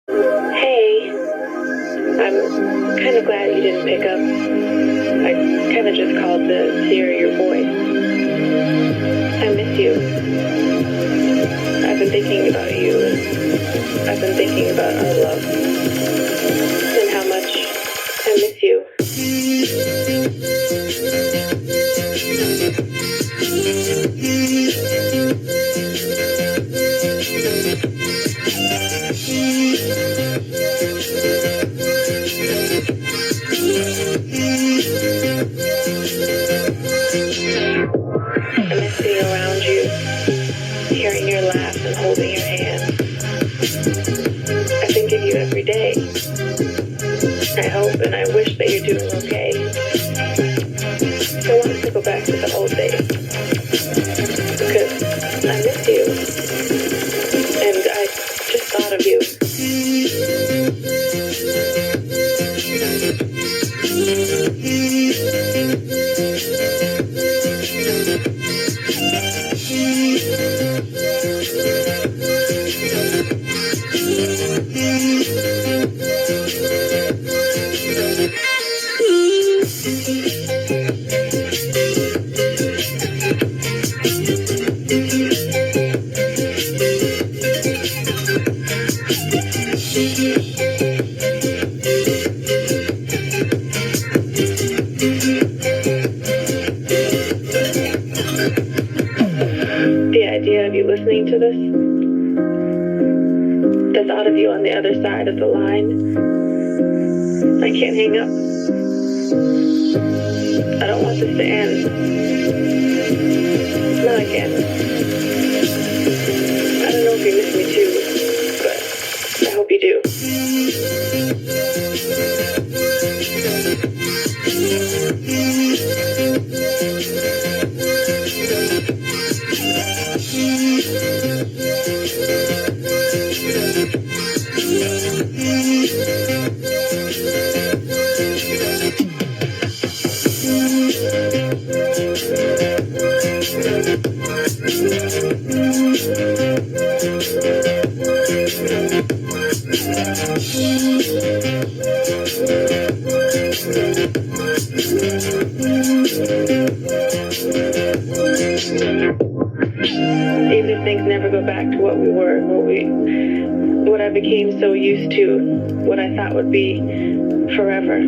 Hey, I'm kind of glad you didn't pick up. I kind of just called to hear your voice. I miss you. I've been thinking about you, and I've been thinking about our love, and how much I miss you. I miss being around you, hearing your laugh and holding your hand. I think of you every day. I hope and I wish that you're doing okay. I want us to go back to the old days, because I miss you, and I just thought of you. The idea of you listening to this, the thought of you on the other side of the line, I can't hang up. I don't want this to end. No, I can't. I don't know if you miss me too, but I hope you do. Even if things never go back to what we were, what I became so used to, what I thought would be forever.